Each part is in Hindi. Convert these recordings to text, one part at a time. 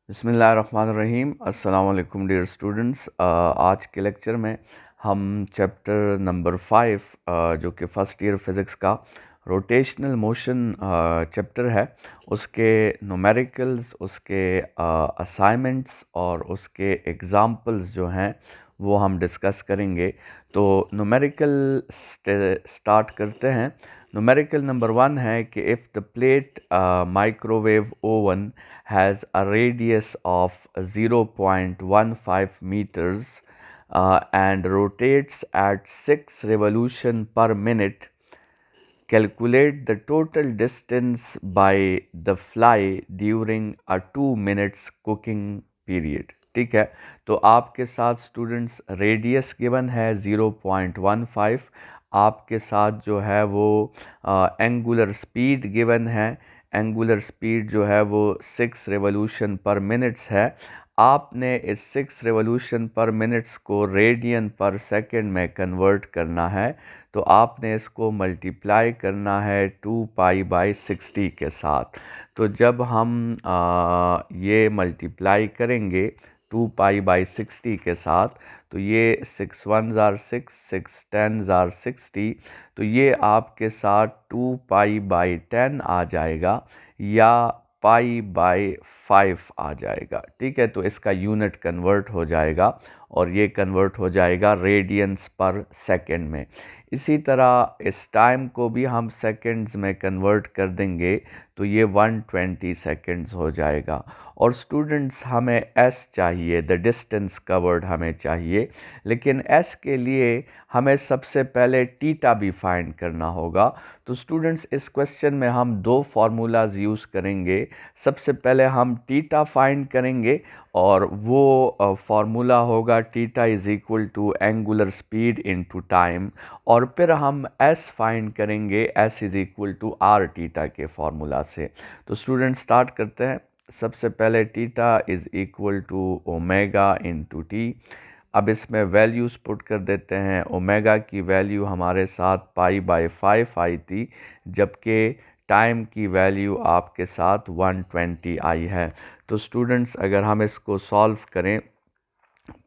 बिस्मिल्लाहिर्रहमानिर्रहीम। अस्सलाम वालेकुम डियर स्टूडेंट्स। आज के लेक्चर में हम चैप्टर नंबर 5 जो कि फ़र्स्ट ईयर फ़िज़िक्स का रोटेशनल मोशन चैप्टर है, उसके न्यूमेरिकल्स, उसके असाइनमेंट्स और उसके एग्ज़ाम्पल्स जो हैं वो हम डिस्कस करेंगे। तो न्यूमेरिकल स्टार्ट करते हैं। न्यूमेरिकल नंबर 1 है कि if the plate microwave oven has a radius of 0.15 meters and rotates at 6 revolution per minute. Calculate the total distance by the fly during a 2 minutes cooking period. ठीक है, तो आपके साथ स्टूडेंट्स रेडियस गिवन है 0.15, आपके साथ जो है वो एंगुलर स्पीड गिवन है। एंगुलर स्पीड जो है वो 6 रेवोल्यूशन पर मिनट्स है। आपने इस 6 रेवोल्यूशन पर मिनट्स को रेडियन पर सेकंड में कन्वर्ट करना है, तो आपने इसको मल्टीप्लाई करना है 2π/60 के साथ। तो जब हम ये मल्टीप्लाई करेंगे 2π/60 के साथ, तो ये 6 1 ज़ार 6, 6 10 ज़ार 60, तो ये आपके साथ 2π/10 आ जाएगा या π/5 आ जाएगा। ठीक है, तो इसका यूनिट कन्वर्ट हो जाएगा और ये कन्वर्ट हो जाएगा रेडियंस पर सेकंड में। इसी तरह इस टाइम को भी हम सेकंड्स में कन्वर्ट कर देंगे, तो ये 120 सेकंड्स हो जाएगा। और स्टूडेंट्स, हमें एस चाहिए, द डिस्टेंस कवर्ड हमें चाहिए, लेकिन एस के लिए हमें सबसे पहले टीटा भी फाइंड करना होगा। तो स्टूडेंट्स, इस क्वेश्चन में हम दो फार्मूलाज यूज़ करेंगे। सबसे पहले हम टीटा फाइंड करेंगे और वो फार्मूला होगा theta is equal to angular speed into time. और फिर हम एस फाइंड करेंगे, S is equal to are theta के फार्मूला से। तो स्टूडेंट स्टार्ट करते हैं। सबसे पहले theta is equal to omega into T. अब इसमें वैल्यूज़ पुट कर देते हैं। ओमेगा की वैल्यू हमारे साथ π/5 आई थी, जबकि टाइम की वैल्यू आपके साथ 120 आई है। तो स्टूडेंट्स, अगर हम इसको सॉल्व करें,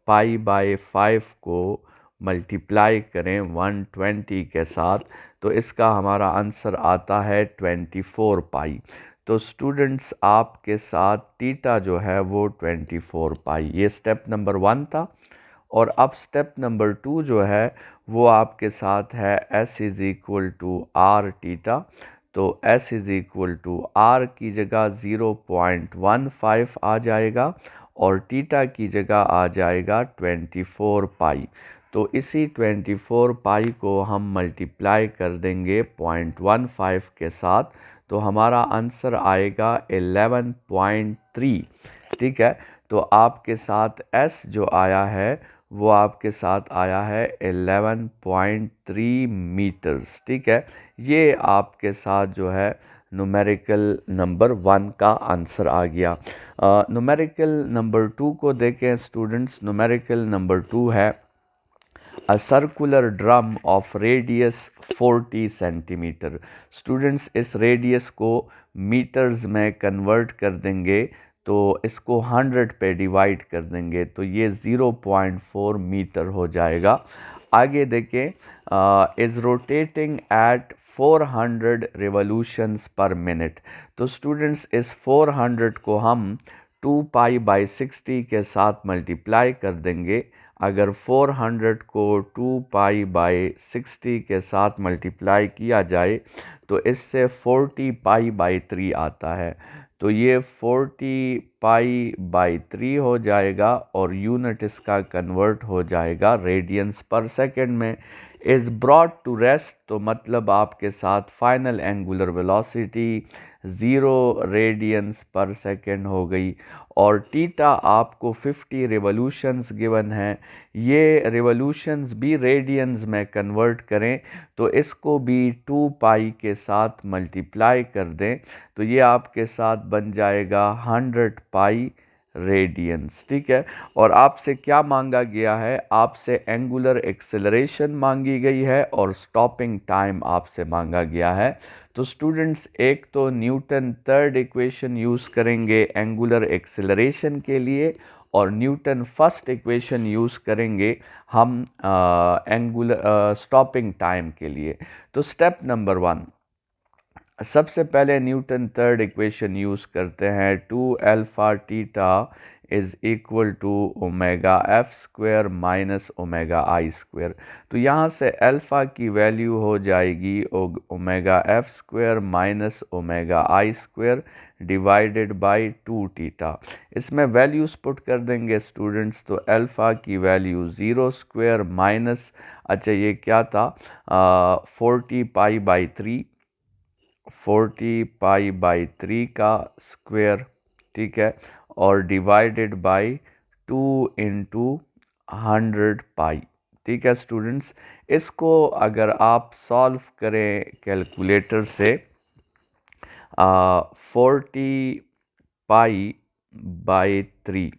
π/5 को मल्टीप्लाई करें 120 के साथ, तो इसका हमारा आंसर आता है 24π। तो स्टूडेंट्स, आपके साथ टीटा जो है वो 24π। ये स्टेप नंबर 1 था। और अब स्टेप नंबर 2 जो है वो आपके साथ है s is equal to are theta. तो s is equal to r की जगह 0.15 आ जाएगा और टीटा की जगह आ जाएगा 24π। तो इसी 24π को हम मल्टीप्लाई कर देंगे 0.15 के साथ, तो हमारा आंसर आएगा 11.3। ठीक है, तो आपके साथ एस जो आया है वो आपके साथ आया है 11.3 मीटर्स। ठीक है, ये आपके साथ जो है न्यूमेरिकल नंबर 1 का आंसर आ गया। न्यूमेरिकल नंबर 2 को देखें स्टूडेंट्स। न्यूमेरिकल नंबर 2 है a circular drum of radius 40 centimetre. Students, इस रेडियस को मीटर्स में कन्वर्ट कर देंगे, तो इसको 100 पे डिवाइड कर देंगे, तो ये 0.4 मीटर हो जाएगा। आगे देखें, इज़ रोटेटिंग एट 400 रिवोल्यूशंस पर मिनट। तो स्टूडेंट्स, इस 400 को हम 2π/60 के साथ मल्टीप्लाई कर देंगे। अगर 400 को 2π/60 के साथ मल्टीप्लाई किया जाए तो इससे 40π/3 आता है। तो ये 40π/3 हो जाएगा और यूनिट इसका कन्वर्ट हो जाएगा रेडियंस पर सेकंड में। इज़ ब्रॉट टू रेस्ट, तो मतलब आपके साथ फाइनल एंगुलर वेलोसिटी 0 रेडियंस पर सेकंड हो गई। और टीटा आपको 50 रिवोल्यूशंस गिवन है। ये रिवोल्यूशंस भी रेडियंस में कन्वर्ट करें तो इसको भी 2π के साथ मल्टीप्लाई कर दें, तो ये आपके साथ बन जाएगा 100π रेडियंस। ठीक है, और आपसे क्या मांगा गया है? आपसे एंगुलर एक्सेलरेशन मांगी गई है और स्टॉपिंग टाइम आपसे मांगा गया है। तो स्टूडेंट्स, एक तो न्यूटन थर्ड इक्वेशन यूज़ करेंगे एंगुलर एक्सेलरेशन के लिए, और न्यूटन फर्स्ट इक्वेशन यूज़ करेंगे हम एंगुलर स्टॉपिंग टाइम के लिए। तो स्टेप नंबर 1, सबसे पहले न्यूटन थर्ड इक्वेशन यूज़ करते हैं। 2 alpha theta is equal to omega F square minus omega I square. तो यहाँ से अल्फ़ा की वैल्यू हो जाएगी omega F square minus omega I square divided by 2 theta. इसमें वैल्यूज़ पुट कर देंगे स्टूडेंट्स। तो अल्फ़ा की वैल्यू 0 स्क्वायर माइनस, अच्छा ये क्या था, 40 पाई बाई 3 का स्क्वायर। ठीक है, और डिवाइडेड बाई 2 इंटू 100 पाई। ठीक है स्टूडेंट्स, इसको अगर आप सॉल्व करें कैलकुलेटर से, 40 पाई बाई 3,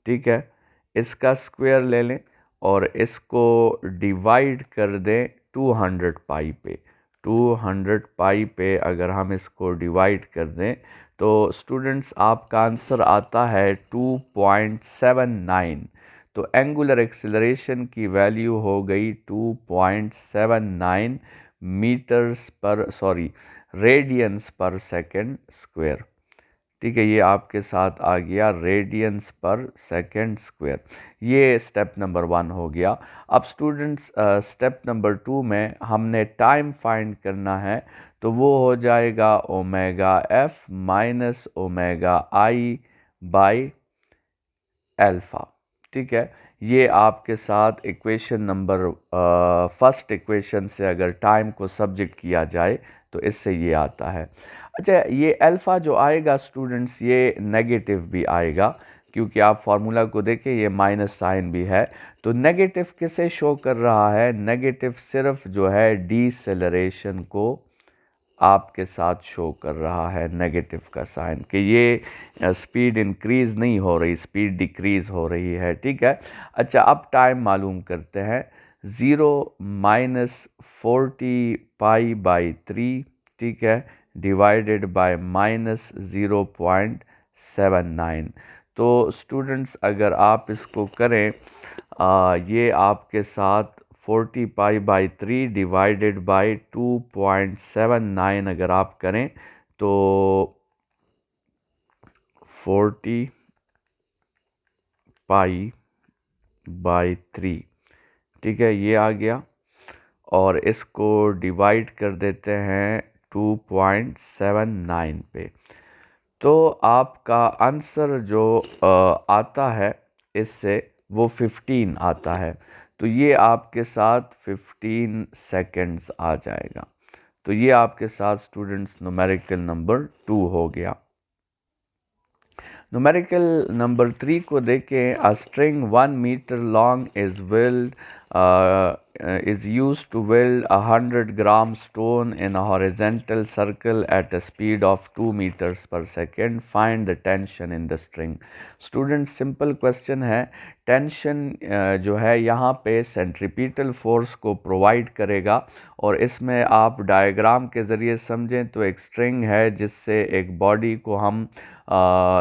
ठीक है, इसका स्क्वायर ले लें और इसको डिवाइड कर दें 200 पाई पे। 200 पाई पे अगर हम इसको डिवाइड कर दें तो स्टूडेंट्स आपका आंसर आता है 2.79। तो एंगुलर एक्सेलरेशन की वैल्यू हो गई 2.79 मीटर्स पर, सॉरी, रेडियंस पर सेकंड स्क्वायर। ठीक है, ये आपके साथ आ गया रेडियंस पर सेकंड स्क्वायर। ये स्टेप नंबर 1 हो गया। अब स्टूडेंट्स, स्टेप नंबर 2 में हमने टाइम फाइंड करना है। तो वो हो जाएगा omega F minus omega I by alpha. ठीक है, ये आपके साथ इक्वेशन नंबर फर्स्ट इक्वेशन से अगर टाइम को सब्जेक्ट किया जाए तो इससे ये आता है। अच्छा, ये अल्फ़ा जो आएगा स्टूडेंट्स, ये नेगेटिव भी आएगा, क्योंकि आप फार्मूला को देखें ये माइनस साइन भी है। तो नेगेटिव किसे शो कर रहा है? नेगेटिव सिर्फ जो है डीसेलरेशन को आपके साथ शो कर रहा है, नेगेटिव का साइन, कि ये स्पीड इंक्रीज़ नहीं हो रही, स्पीड डिक्रीज़ हो रही है। ठीक है, अच्छा अब टाइम मालूम करते हैं। 0 माइनस 40 पाई बाई 3, ठीक है, डिवाइडेड बाय माइनस 0.79। तो स्टूडेंट्स अगर आप इसको करें, ये आपके साथ 40 पाई बाई 3 डिवाइडेड बाई 2.79 अगर आप करें तो 40 पाई बाई 3, ठीक है, ये आ गया। और इसको डिवाइड कर देते हैं 2.79 पे। तो आपका आंसर जो आता है इससे, वो 15 आता है। तो ये आपके साथ 15 सेकंड्स आ जाएगा। तो ये आपके साथ स्टूडेंट्स न्यूमेरिकल नंबर 2 हो गया। न्यूमेरिकल नंबर 3 को देखें। A string 1 metre long is used to weld a 100-gram stone in a horizontal circle at a speed of 2 meters per second. Find the tension in the string. Student simple question है। टेंशन जो है यहाँ पे सेंट्रीपिटल फोर्स को प्रोवाइड करेगा, और इसमें आप डायग्राम के ज़रिए समझें तो एक स्ट्रिंग है जिससे एक बॉडी को हम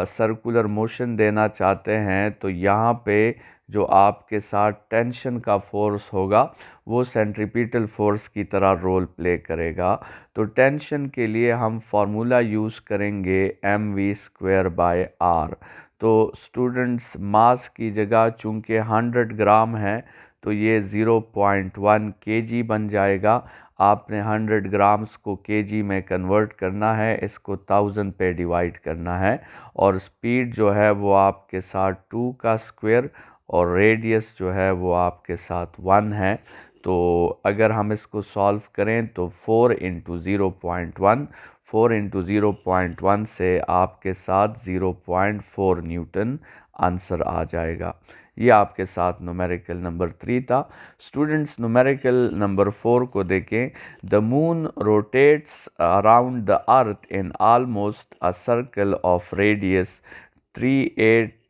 सर्कुलर मोशन देना चाहते हैं। तो यहाँ पे जो आपके साथ टेंशन का फोर्स होगा वो सेंट्रीपिटल फोर्स की तरह रोल प्ले करेगा। तो टेंशन के लिए हम फार्मूला यूज़ करेंगे mv²/r। तो स्टूडेंट्स, मास की जगह चूँकि 100 ग्राम है तो ये 0.1 kg बन जाएगा। आपने 100 ग्राम्स को केजी में कन्वर्ट करना है, इसको 1000 पे डिवाइड करना है, और स्पीड जो है वो आपके साथ 2 का स्क्वायर, और रेडियस जो है वो आपके साथ 1 है। तो अगर हम इसको सॉल्व करें तो 4 इंटू 0.1, 4 इंटू 0.1 से आपके साथ 0.4 न्यूटन आंसर आ जाएगा। ये आपके साथ न्यूमेरिकल नंबर 3 था। स्टूडेंट्स, न्यूमेरिकल नंबर 4 को देखें। The moon rotates around the earth in almost a circle of radius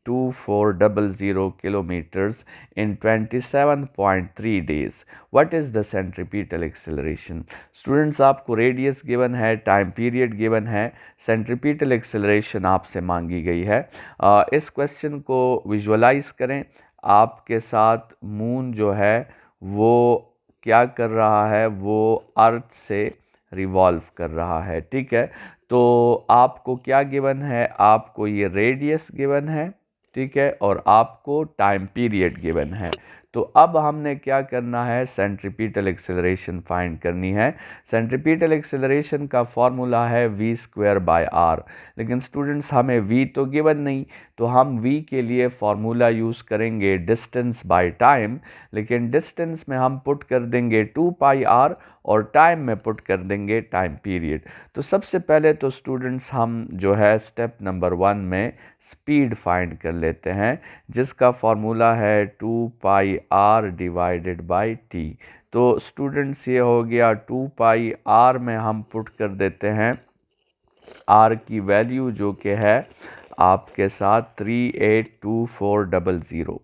282400 kilometers in 27.3 days. What is the centripetal acceleration? Students आपको रेडियस गिवन है, टाइम पीरियड गिवन है, सेंट्रीपिटल एक्सेलरेशन आपसे मांगी गई है। इस क्वेश्चन को विजुअलाइज करें। आपके साथ मून जो है वो क्या कर रहा है, वो अर्थ से रिवॉल्व कर रहा है, ठीक है। तो आपको क्या गिवन है, आपको ये रेडियस गिवन है, ठीक है, और आपको टाइम पीरियड गिवन है। तो अब हमने क्या करना है, सेंट्रीपिटल एक्सेलरेशन फाइंड करनी है। सेंट्रीपिटल एक्सेलरेशन का फॉर्मूला है v²/r, लेकिन स्टूडेंट्स हमें v तो गिवन नहीं, तो हम v के लिए फॉर्मूला यूज़ करेंगे डिस्टेंस बाय टाइम, लेकिन डिस्टेंस में हम पुट कर देंगे 2πr और टाइम में पुट कर देंगे टाइम पीरियड। तो सबसे पहले तो स्टूडेंट्स हम जो है स्टेप नंबर 1 में स्पीड फाइंड कर लेते हैं, जिसका फॉर्मूला है 2πr डिवाइडेड बाय t। तो स्टूडेंट्स ये हो गया 2πr में हम पुट कर देते हैं r की वैल्यू जो कि है आपके साथ 382400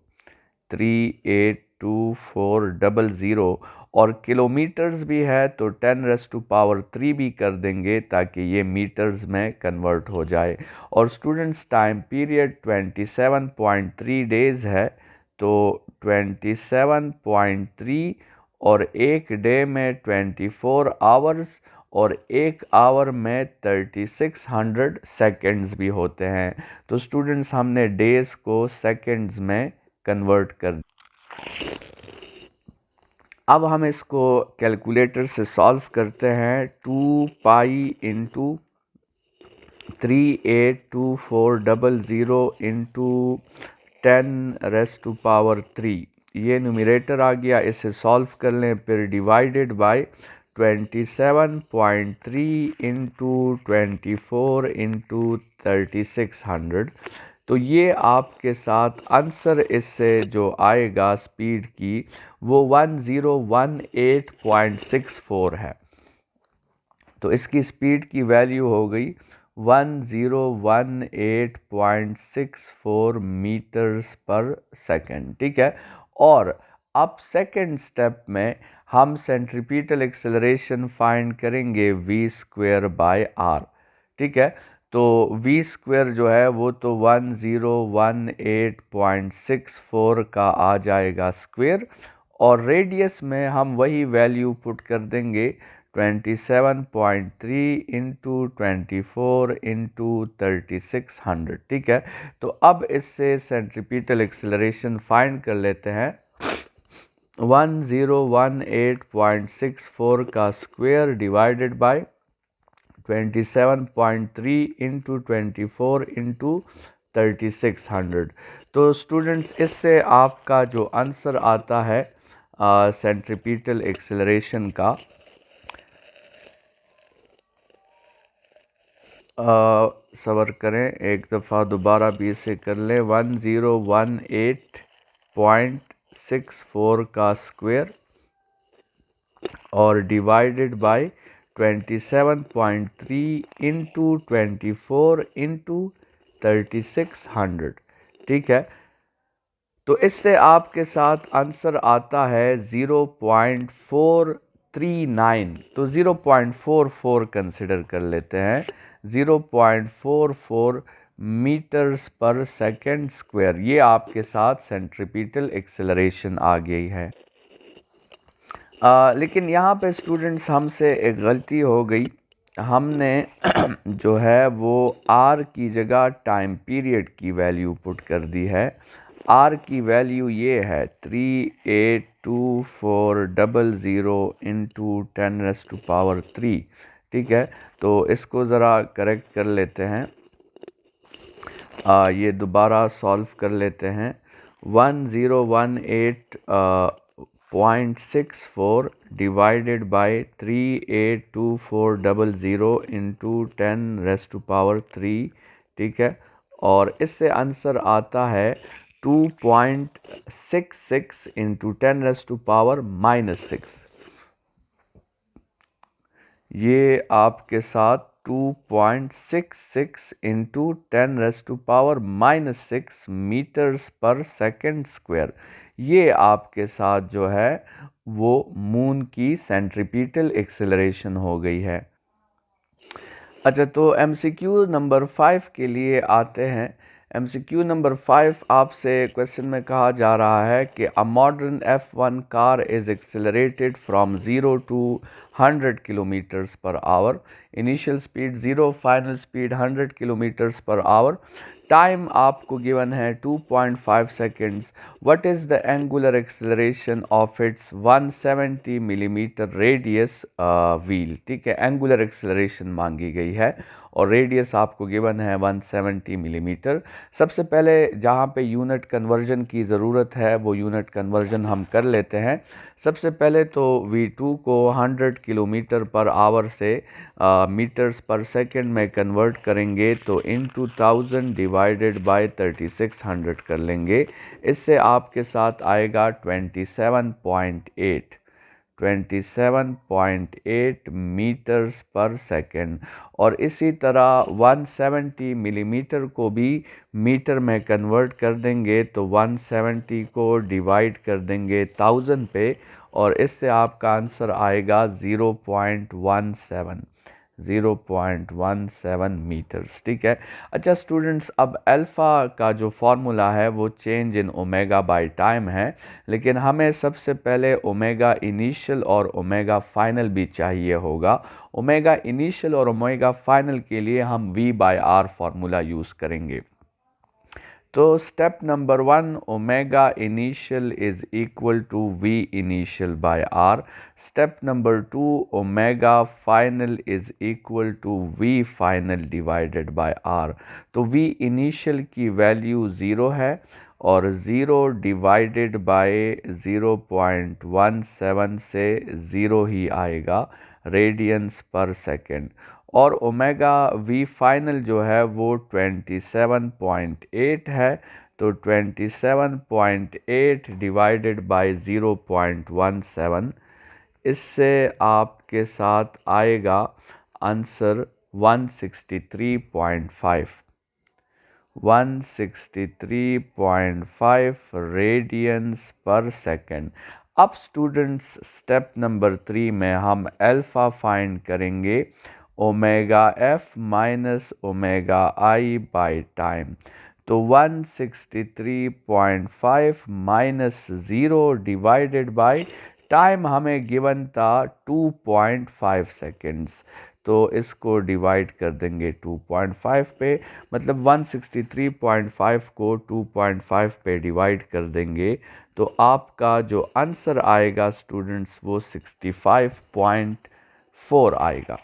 382400, और किलोमीटर्स भी है तो 10⁻³ भी कर देंगे ताकि ये मीटर्स में कन्वर्ट हो जाए। और स्टूडेंट्स टाइम पीरियड 27.3 डेज़ है, तो 27.3 और एक डे में 24 आवर्स और एक आवर में 3600 सेकेंड्स भी होते हैं। तो स्टूडेंट्स हमने डेज़ को सेकेंड्स में कन्वर्ट कर। अब हम इसको कैलकुलेटर से सॉल्व करते हैं। 2π इंटू 382400 इंटू 10⁻³ ये न्यूमरेटर आ गया, इसे सॉल्व कर लें, फिर डिवाइडेड बाय 27.3 इंटू 24 इंटू 3600। तो ये आपके साथ आंसर इससे जो आएगा स्पीड की वो 1018.64 है। तो इसकी स्पीड की वैल्यू हो गई 1018.64 मीटर्स पर सेकेंड, ठीक है। और अब सेकेंड स्टेप में हम सेंट्रीपिटल एक्सेलरेशन फाइंड करेंगे v²/r, ठीक है। तो v² जो है वो तो 1018.64 का आ जाएगा स्क्वेयर, और रेडियस में हम वही वैल्यू पुट कर देंगे 27.3 इंटू 24 इंटू 3600, ठीक है। तो अब इससे सेंट्रीपिटल एक्सेलरेशन फाइंड कर लेते हैं। 1018.64 का square divided by 27.3 into 24 into 3600। तो स्टूडेंट्स इससे आपका जो आंसर आता है सेंट्रीपिटल एक्सेलरेशन का, सबर करें, एक दफ़ा दोबारा भी इसे कर लें। 1018.64 का स्क्वायर और डिवाइडेड बाय 27.3 इंटू 24 इंटू 3600, ठीक है। तो इससे आपके साथ आंसर आता है 0.439। तो 0.44 कंसिडर कर लेते हैं, 0.44 मीटर्स पर सेकेंड स्क्वायर। ये आपके साथ सेंट्रीपिटल एक्सेलरेशन आ गई है। लेकिन यहाँ पे स्टूडेंट्स हमसे एक गलती हो गई, हमने जो है वो r की जगह टाइम पीरियड की वैल्यू पुट कर दी है। r की वैल्यू ये है 382400 इंटू 10⁻³, ठीक है। तो इसको ज़रा करेक्ट कर लेते हैं, ये दोबारा सॉल्व कर लेते हैं। 1018.64 डिवाइडेड बाय 382400 इंटू 10⁻³, ठीक है। और इससे आंसर आता है 2.66 इंटू 10⁻⁻⁻⁶। ये आपके साथ 2.66 इंटू 10⁻⁻6 मीटर्स पर सेकेंड स्क्वायर। ये आपके साथ जो है वो मून की सेंट्रीपिटल एक्सेलरेशन हो गई है। अच्छा, तो MCQ नंबर 5 के लिए आते हैं। MCQ नंबर 5 आपसे क्वेश्चन में कहा जा रहा है कि a modern F1 car is accelerated from 0 to 100 kilometres per hour. Initial speed 0, final speed 100 kilometres per hour. Time आपको गिवन है 2.5 seconds. What is the angular acceleration of its 170 millimetre radius wheel. ठीक है, एंगुलर एक्सेलरेशन मांगी गई है और रेडियस आपको गिवन है 170 मिलीमीटर। सबसे पहले जहाँ पे यूनिट कन्वर्जन की ज़रूरत है वो यूनिट कन्वर्जन हम कर लेते हैं। सबसे पहले तो V2 को 100 किलोमीटर पर आवर से मीटर्स पर सेकंड में कन्वर्ट करेंगे तो इनटू 1000 डिवाइडेड बाय 3600 कर लेंगे। इससे आपके साथ आएगा 27.8 मीटर्स पर सेकंड। और इसी तरह 170 मिलीमीटर को भी मीटर में कन्वर्ट कर देंगे तो 170 को डिवाइड कर देंगे 1000 पे और इससे आपका आंसर आएगा 0.17 मीटर्स। ठीक है। अच्छा स्टूडेंट्स, अब अल्फ़ा का जो फॉर्मूला है वो change in omega by time है, लेकिन हमें सबसे पहले ओमेगा इनिशियल और ओमेगा फाइनल भी चाहिए होगा। ओमेगा इनिशियल और ओमेगा फाइनल के लिए हम V/R फार्मूला यूज़ करेंगे। तो step number 1, omega initial is equal to V initial by R। Step number 2, omega final is equal to V final divided by R। तो V इनिशियल की वैल्यू 0 है और 0 डिवाइडेड बाय 0.17 से 0 ही आएगा रेडियंस पर सेकेंड। और ओमेगा V फाइनल जो है वो 27.8 है, तो 27.8 डिवाइडेड बाय 0.17, इससे आपके साथ आएगा आंसर 163.5 रेडियंस पर सेकेंड। अब स्टूडेंट्स स्टेप नंबर 3 में हम अल्फ़ा फाइंड करेंगे omega F minus omega I by time. तो 163.5 माइनस 0 डिवाइडेड बाय टाइम हमें गिवन था 2.5 सेकेंड्स, तो इसको डिवाइड कर देंगे 2.5 पे, मतलब 163.5 को 2.5 पे डिवाइड कर देंगे तो आपका जो आंसर आएगा स्टूडेंट्स वो 65.4 आएगा।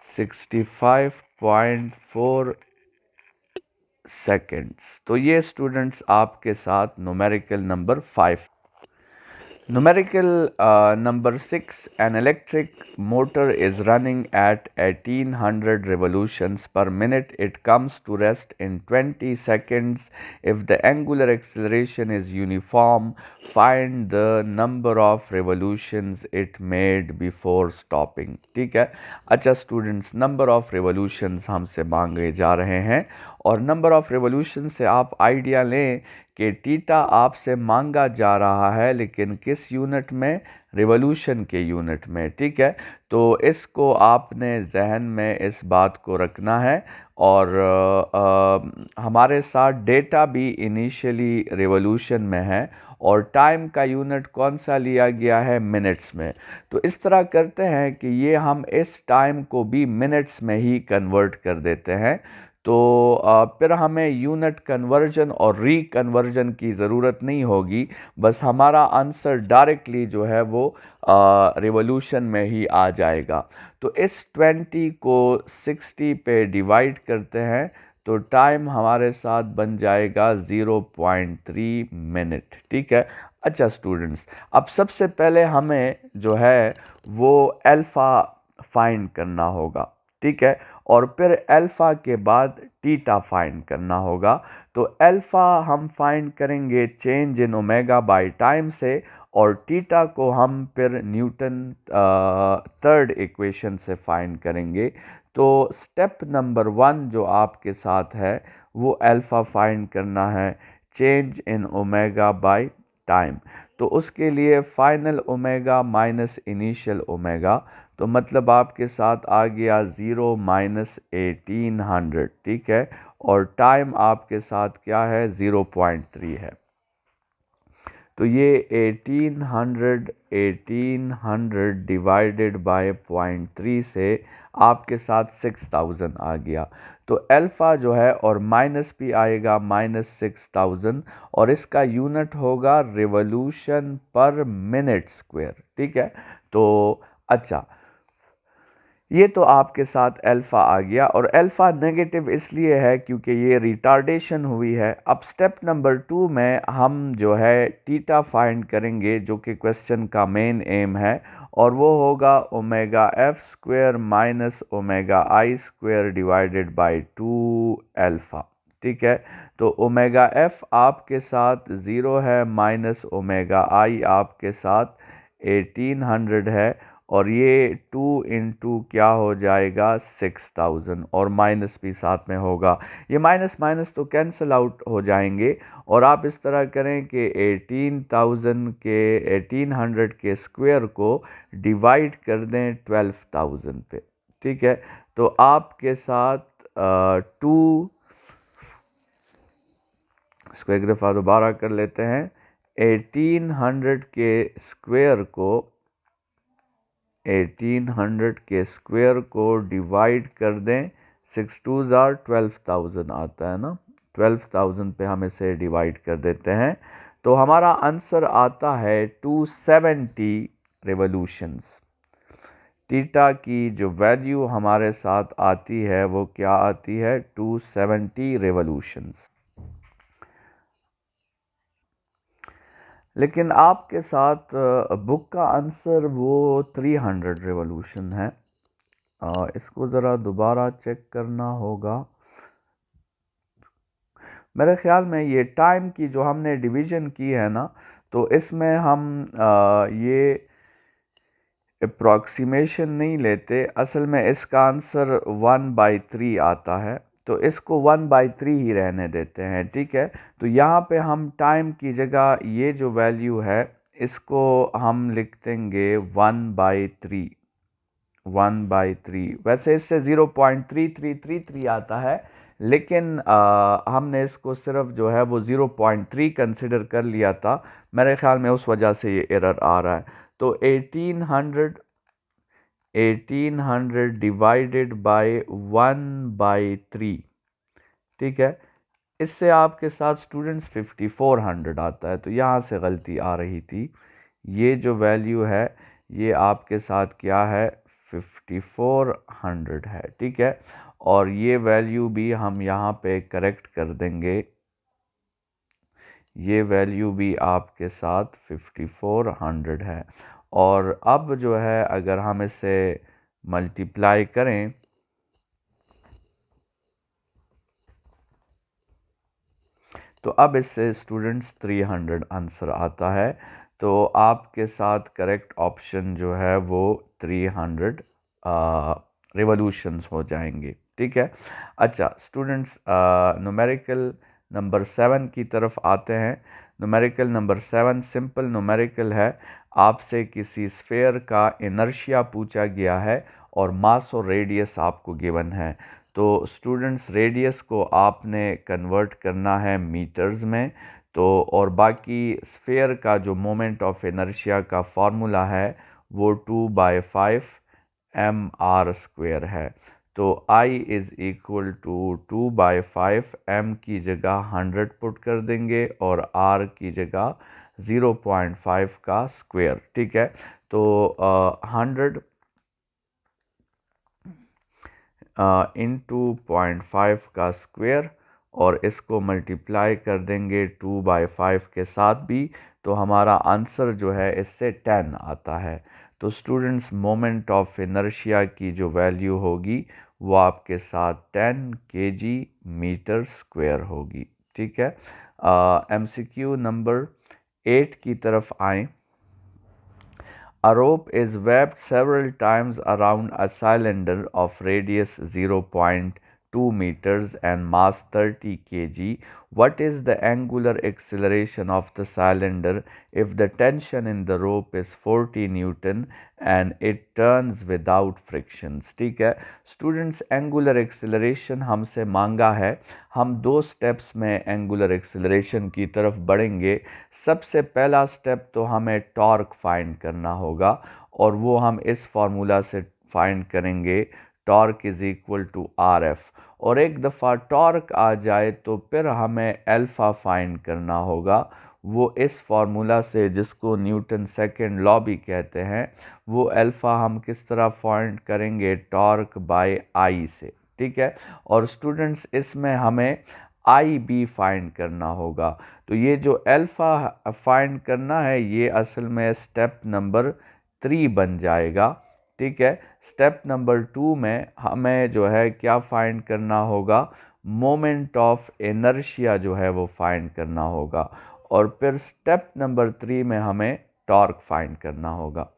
65.4 सेकेंड्स। तो ये स्टूडेंट्स आपके साथ numerical number 5। Numerical number 6, an electric motor is running at 1800 revolutions per minute. It comes to rest in 20 seconds. If the angular acceleration is uniform, find the number of revolutions it made before stopping. ठीक है। अच्छा स्टूडेंट्स, नंबर ऑफ रेवोल्यूशंस हमसे मांगे जा रहे हैं और नंबर ऑफ रेवोल्यूशन से आप आइडिया लें कि थीटा आपसे मांगा जा रहा है, लेकिन किस यूनिट में? रिवॉल्यूशन के यूनिट में। ठीक है, तो इसको आपने जहन में इस बात को रखना है और हमारे साथ डेटा भी इनिशियली रिवॉल्यूशन में है और टाइम का यूनिट कौन सा लिया गया है? मिनट्स में। तो इस तरह करते हैं कि ये हम इस टाइम को भी मिनट्स में ही कन्वर्ट कर देते हैं, तो फिर हमें यूनिट कन्वर्जन और रीकन्वर्जन की ज़रूरत नहीं होगी, बस हमारा आंसर डायरेक्टली जो है वो रिवॉल्यूशन में ही आ जाएगा। तो इस 20 को 60 पे डिवाइड करते हैं तो टाइम हमारे साथ बन जाएगा 0.3 मिनट। ठीक है। अच्छा स्टूडेंट्स, अब सबसे पहले हमें जो है वो अल्फ़ा फाइंड करना होगा। ठीक है, और फिर अल्फ़ा के बाद थीटा फाइंड करना होगा। तो अल्फ़ा हम फाइंड करेंगे change in omega by time से और थीटा को हम फिर न्यूटन थर्ड इक्वेशन से फाइंड करेंगे। तो स्टेप नंबर 1 जो आपके साथ है वो अल्फ़ा फाइंड करना है, change in omega by time. तो उसके लिए final omega minus initial omega, तो मतलब आपके साथ आ गया 0 माइनस 1800, ठीक है। और टाइम आपके साथ क्या है, 0.3 है। तो ये 1800 डिवाइडेड बाय 0.3 से आपके साथ 6000 आ गया। तो अल्फ़ा जो है और माइनस भी आएगा, -6000, और इसका यूनिट होगा रिवॉल्यूशन पर मिनट स्क्वायर, ठीक है। तो अच्छा, ये तो आपके साथ अल्फ़ा आ गया, और अल्फ़ा नेगेटिव इसलिए है क्योंकि ये रिटार्डेशन हुई है। अब स्टेप नंबर 2 में हम जो है थीटा फाइंड करेंगे, जो कि क्वेश्चन का मेन एम है, और वो होगा omega F square minus omega I square divided by 2 alpha, ठीक है। तो ओमेगा एफ आपके साथ 0 है, माइनस ओमेगा आई आपके साथ 1800 है, और ये 2 इंटू क्या हो जाएगा 6000, और माइनस भी साथ में होगा। ये माइनस माइनस तो कैंसिल आउट हो जाएंगे, और आप इस तरह करें कि 1800 के स्क्वायर को डिवाइड कर दें 12000 पे, ठीक है। तो आपके साथ 2, इसको एक दफ़ा दोबारा कर लेते हैं। 1800 के स्क्वायर को 1800 के स्क्वायर को डिवाइड कर दें, 6 2 ज़ार 12,000 आता है ना, 12,000 पे हम इसे डिवाइड कर देते हैं। तो हमारा आंसर आता है 270 रेवोल्यूशंस। थीटा की जो वैल्यू हमारे साथ आती है वो क्या आती है, 270 रेवोल्यूशंस। लेकिन आपके साथ बुक का आंसर वो 300 रेवोल्यूशन है। इसको ज़रा दोबारा चेक करना होगा। मेरे ख़्याल में ये टाइम की जो हमने डिवीज़न की है ना, तो इसमें हम ये अप्रॉक्सीमेशन नहीं लेते। असल में इसका आंसर 1/3 आता है, तो इसको 1/3 ही रहने देते हैं, ठीक है। तो यहाँ पे हम टाइम की जगह ये जो वैल्यू है इसको हम लिख देंगे 1/3। 1/3 वैसे इससे 0.3333 आता है, लेकिन हमने इसको सिर्फ जो है वो 0.3 कंसिडर कर लिया था। मेरे ख्याल में उस वजह से ये एरर आ रहा है। तो 1800 डिवाइडेड बाय 1/3, ठीक है। इससे आपके साथ स्टूडेंट्स 5400 आता है। तो यहाँ से गलती आ रही थी। ये जो वैल्यू है ये आपके साथ क्या है, 5400 है, ठीक है। और ये वैल्यू भी हम यहाँ पे करेक्ट कर देंगे। ये वैल्यू भी आपके साथ 5400 है। और अब जो है अगर हम इसे मल्टीप्लाई करें तो अब इससे स्टूडेंट्स 300 आंसर आता है। तो आपके साथ करेक्ट ऑप्शन जो है वो 300 रिवॉल्यूशंस हो जाएंगे, ठीक है। अच्छा स्टूडेंट्स, न्यूमेरिकल नंबर 7 की तरफ आते हैं। न्यूमेरिकल नंबर 7 सिंपल न्यूमेरिकल है। आपसे किसी स्फेयर का इनर्शिया पूछा गया है और मास और रेडियस आपको गिवन है। तो स्टूडेंट्स रेडियस को आपने कन्वर्ट करना है मीटर्स में। तो और बाकी स्फेयर का जो मोमेंट ऑफ इनर्शिया का फार्मूला है वो 2/5 mr² है। तो I is equal to 2/5 m की जगह 100 पुट कर देंगे और r की जगह 0.5 का स्क्वायर, ठीक है। तो 100 इंटू 0.5 का स्क्वायर, और इसको मल्टीप्लाई कर देंगे 2/5 के साथ भी, तो हमारा आंसर जो है इससे 10 आता है। तो स्टूडेंट्स मोमेंट ऑफ इनर्शिया की जो वैल्यू होगी वो आपके साथ 10 kg मीटर स्क्वायर होगी, ठीक है। MCQ नंबर 8 की तरफ आएँ। A rope is wrapped several times around a cylinder of radius 0.2 meters and mass 30 kg. What is the angular acceleration of the cylinder if the tension in the rope is 40 Newton and it turns without frictions? ठीक है स्टूडेंट्स, एंगुलर एक्सेलरेशन हमसे मांगा है। हम दो स्टेप्स में एंगुलर एक्सेलरेशन की तरफ बढ़ेंगे। सबसे पहला स्टेप तो हमें टॉर्क फाइंड करना होगा और वो हम इस फार्मूला से फाइंड करेंगे, torque is equal to R F. और एक दफ़ा टॉर्क आ जाए तो फिर हमें अल्फ़ा फाइंड करना होगा। वो इस फार्मूला से, जिसको न्यूटन सेकंड लॉ भी कहते हैं, वो अल्फ़ा हम किस तरह फाइंड करेंगे, टॉर्क बाय आई से। ठीक है, और स्टूडेंट्स इसमें हमें आई बी फाइंड करना होगा। तो ये जो अल्फ़ा फाइंड करना है ये असल में स्टेप नंबर 3 बन जाएगा। ठीक है, स्टेप नंबर 2 में हमें जो है क्या फाइंड करना होगा, मोमेंट ऑफ इनर्शिया जो है वो फाइंड करना होगा। और फिर स्टेप नंबर 3 में हमें टॉर्क फाइंड करना होगा।